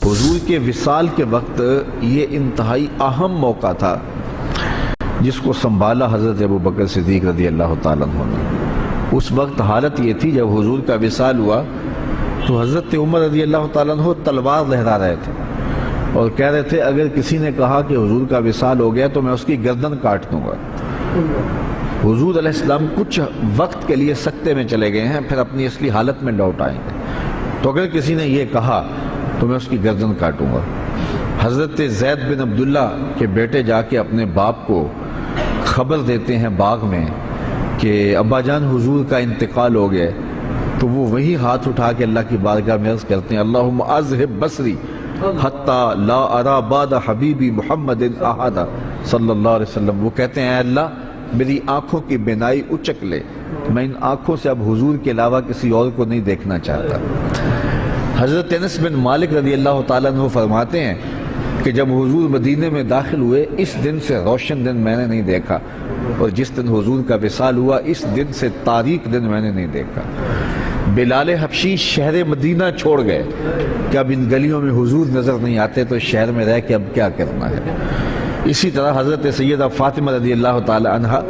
حضور کے وصال کے وقت یہ انتہائی اہم موقع تھا جس کو سنبھالا حضرت ابوبکر صدیق رضی اللہ تعالیٰ عنہ نے۔ اس وقت حالت یہ تھی جب حضور کا وصال ہوا تو حضرت عمر رضی اللہ تعالیٰ عنہ تلوار لہرا رہے تھے اور کہہ رہے تھے اگر کسی نے کہا کہ حضور کا وصال ہو گیا تو میں اس کی گردن کاٹ دوں گا۔ حضور علیہ السلام کچھ وقت کے لیے سکتے میں چلے گئے ہیں، پھر اپنی اصلی حالت میں لوٹ آئیں گے، تو اگر کسی نے یہ کہا تو میں اس کی گردن کاٹوں گا۔ حضرت زید بن عبداللہ کے بیٹے جا کے اپنے باپ کو خبر دیتے ہیں باغ میں کہ ابا جان حضور کا انتقال ہو گیا، تو وہ وہی ہاتھ اٹھا کے اللہ کی بارگاہ میں عرض کرتے ہیں اللہم اذہب بصری حتی لا ارا بعد حبیبی محمد احد صلی اللہ علیہ وسلم۔ وہ کہتے ہیں اے اللہ میری آنکھوں کی بینائی اچک لے، میں ان آنکھوں سے اب حضور کے علاوہ کسی اور کو نہیں دیکھنا چاہتا۔ حضرت انس بن مالک رضی اللہ تعالیٰ عنہ فرماتے ہیں کہ جب حضور مدینے میں داخل ہوئے اس دن سے روشن دن میں نے نہیں دیکھا، اور جس دن حضور کا وصال ہوا اس دن سے تاریک دن میں نے نہیں دیکھا۔ بلال حبشی شہر مدینہ چھوڑ گئے کہ اب ان گلیوں میں حضور نظر نہیں آتے تو شہر میں رہ کے اب کیا کرنا ہے۔ اسی طرح حضرت سیدہ فاطمہ رضی اللہ تعالی عنہا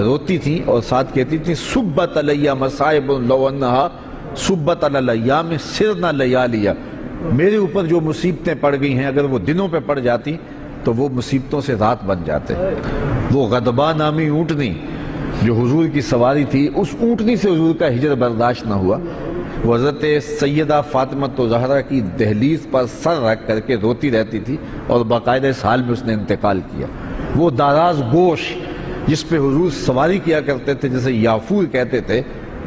روتی تھیں اور ساتھ کہتی تھیں صبت علیہ مصائب لو انہا صبت علی الایام سرنا لیالیا، میرے اوپر جو مصیبتیں پڑ گئی ہیں اگر وہ دنوں پہ پڑ جاتی تو وہ مصیبتوں سے رات بن جاتے۔ وہ غضبہ نامی اونٹنی جو حضور کی سواری تھی، اس اونٹنی سے حضور کا ہجر برداشت نہ ہوا، وہ حضرت سیدہ فاطمہ زہرا کی دہلیز پر سر رکھ کر کے روتی رہتی تھی اور باقاعدہ اس حال میں اس نے انتقال کیا۔ وہ داراز گوش جس پہ حضور سواری کیا کرتے تھے جسے یافور کہتے تھے،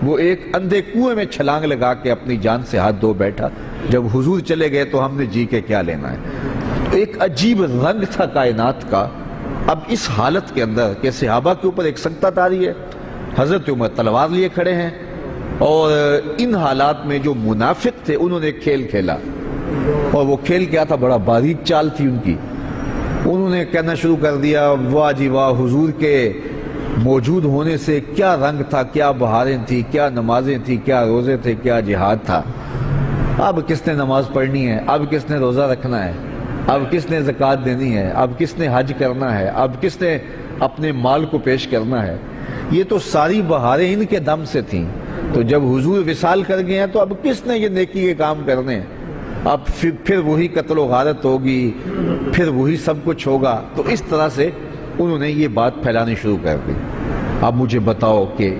وہ ایک اندھے کنویں میں چھلانگ لگا کے اپنی جان سے ہاتھ دھو بیٹھا، جب حضور چلے گئے تو ہم نے جی کے کیا لینا ہے۔ تو ایک عجیب رنگ تھا کائنات کا۔ اب اس حالت کے اندر کہ صحابہ کے اوپر ایک سنکت آ رہی ہے، حضرت عمر تلوار لیے کھڑے ہیں، اور ان حالات میں جو منافق تھے انہوں نے کھیل کھیلا، اور وہ کھیل کیا تھا، بڑا باریک چال تھی ان کی۔ انہوں نے کہنا شروع کر دیا واہ جی واہ، حضور کے موجود ہونے سے کیا رنگ تھا، کیا بہاریں تھی، کیا نمازیں تھی، کیا روزے تھے، کیا جہاد تھا۔ اب کس نے نماز پڑھنی ہے، اب کس نے روزہ رکھنا ہے، اب کس نے زکوٰۃ دینی ہے، اب کس نے حج کرنا ہے، اب کس نے اپنے مال کو پیش کرنا ہے۔ یہ تو ساری بہاریں ان کے دم سے تھیں، تو جب حضور وصال کر گئے ہیں تو اب کس نے یہ نیکی کے کام کرنے ہیں، اب پھر وہی قتل و غارت ہوگی، پھر وہی سب کچھ ہوگا۔ تو اس طرح سے انہوں نے یہ بات پھیلانی شروع کر دی۔ اب مجھے بتاؤ کہ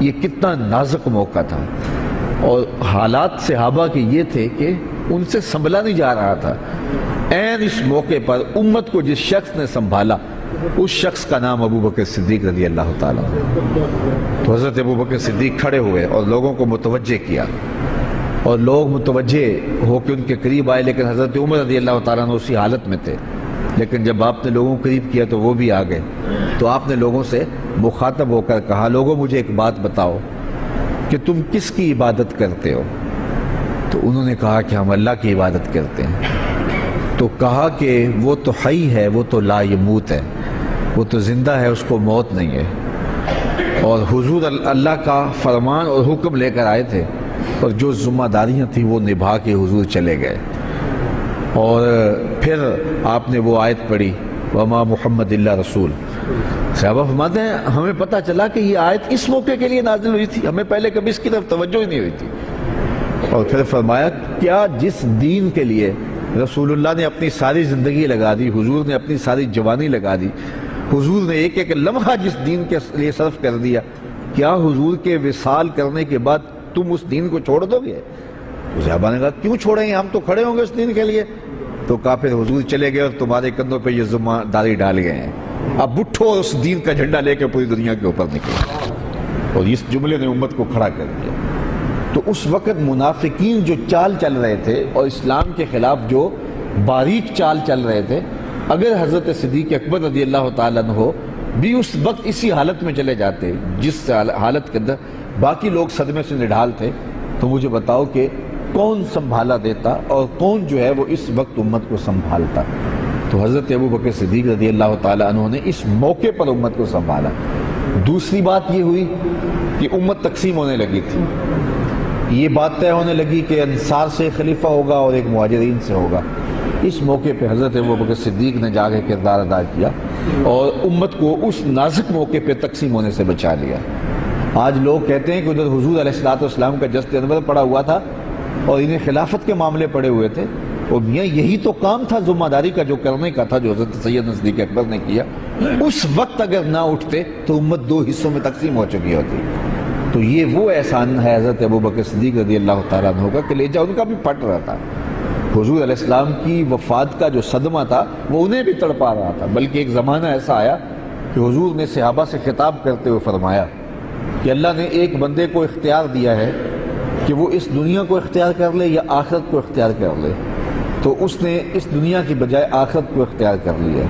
یہ کتنا نازک موقع تھا، اور حالات صحابہ کے یہ تھے کہ ان سے سنبھلا نہیں جا رہا تھا۔ عین اس موقع پر امت کو جس شخص نے سنبھالا اس شخص کا نام ابوبکر صدیق رضی اللہ تعالیٰ عنہ۔ تو حضرت ابوبکر صدیق کھڑے ہوئے اور لوگوں کو متوجہ کیا، اور لوگ متوجہ ہو کے ان کے قریب آئے، لیکن حضرت عمر رضی اللہ تعالیٰ عنہ اسی حالت میں تھے۔ لیکن جب آپ نے لوگوں کو قریب کیا تو وہ بھی آ گئے، تو آپ نے لوگوں سے مخاطب ہو کر کہا لوگوں مجھے ایک بات بتاؤ کہ تم کس کی عبادت کرتے ہو؟ تو انہوں نے کہا کہ ہم اللہ کی عبادت کرتے ہیں۔ تو کہا کہ وہ تو حی ہے، وہ تو لا یموت ہے، وہ تو زندہ ہے، اس کو موت نہیں ہے۔ اور حضور اللہ کا فرمان اور حکم لے کر آئے تھے، اور جو ذمہ داریاں تھیں وہ نبھا کے حضور چلے گئے۔ اور پھر آپ نے وہ آیت پڑھی وما محمد اللہ رسول۔ صحابہ فرماتے ہیں ہمیں پتہ چلا کہ یہ آیت اس موقع کے لیے نازل ہوئی تھی، ہمیں پہلے کبھی اس کی طرف توجہ ہی نہیں ہوئی تھی۔ اور پھر فرمایا کیا جس دین کے لیے رسول اللہ نے اپنی ساری زندگی لگا دی، حضور نے اپنی ساری جوانی لگا دی، حضور نے ایک ایک لمحہ جس دین کے لیے صرف کر دیا، کیا حضور کے وصال کرنے کے بعد تم اس دین کو چھوڑ دو گے؟ تو صحابہ نے کہا کیوں چھوڑیں گے، ہم تو کھڑے ہوں گے اس دین کے لیے۔ تو کہا پھر حضور چلے گئے اور تمہارے کندھوں پہ یہ ذمہ داری ڈال گئے ہیں، اب اٹھو اور اس دین کا جھنڈا لے کے پوری دنیا کے اوپر نکلو۔ اور اس جملے نے امت کو کھڑا کر دیا۔ تو اس وقت منافقین جو چال چل رہے تھے اور اسلام کے خلاف جو باریک چال چل رہے تھے، اگر حضرت صدیق اکبر رضی اللہ تعالیٰ عنہ بھی اس وقت اسی حالت میں چلے جاتے جس حالت کے اندر باقی لوگ صدمے سے نڈھال تھے، تو مجھے بتاؤ کہ کون سنبھالا دیتا اور کون جو ہے وہ اس وقت امت کو سنبھالتا۔ تو حضرت ابوبکر صدیق رضی اللہ تعالیٰ عنہ نے اس موقع پر امت کو سنبھالا۔ دوسری بات یہ ہوئی کہ امت تقسیم ہونے لگی تھی، یہ بات طے ہونے لگی کہ انصار سے ایک خلیفہ ہوگا اور ایک مہاجرین سے ہوگا۔ اس موقع پہ حضرت ابوبکر صدیق نے جا کے کردار ادا کیا اور امت کو اس نازک موقع پہ تقسیم ہونے سے بچا لیا۔ آج لوگ کہتے ہیں کہ ادھر حضور علیہ السلام کا جست انور پڑا ہوا تھا اور انہیں خلافت کے معاملے پڑے ہوئے تھے، اور میاں یہی تو کام تھا ذمہ داری کا جو کرنے کا تھا، جو حضرت سیدنا صدیق اکبر نے کیا۔ اس وقت اگر نہ اٹھتے تو امت دو حصوں میں تقسیم ہو چکی ہوتی۔ تو یہ وہ احسان ہے حضرت ابوبکر صدیق رضی اللہ تعالیٰ عنہ کا کہ کلیجہ ان کا بھی پھٹ رہا تھا۔ حضور علیہ السلام کی وفات کا جو صدمہ تھا وہ انہیں بھی تڑپا رہا تھا، بلکہ ایک زمانہ ایسا آیا کہ حضور نے صحابہ سے خطاب کرتے ہوئے فرمایا کہ اللہ نے ایک بندے کو اختیار دیا ہے کہ وہ اس دنیا کو اختیار کر لے یا آخرت کو اختیار کر لے، تو اس نے اس دنیا کی بجائے آخرت کو اختیار کر لیا۔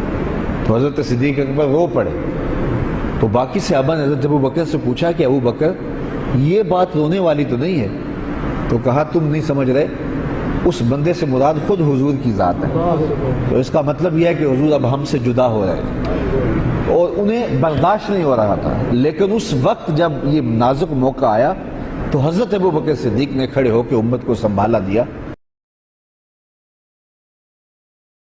تو حضرت صدیق اکبر رو پڑے۔ تو باقی صحابہ نے حضرت ابوبکر سے پوچھا کہ ابوبکر یہ بات رونے والی تو نہیں ہے؟ تو کہا تم نہیں سمجھ رہے، اس بندے سے مراد خود حضور کی ذات ہے۔ تو اس کا مطلب یہ ہے کہ حضور اب ہم سے جدا ہو رہے ہیں، اور انہیں برداشت نہیں ہو رہا تھا۔ لیکن اس وقت جب یہ نازک موقع آیا تو حضرت ابوبکر صدیق نے کھڑے ہو کے امت کو سنبھالا دیا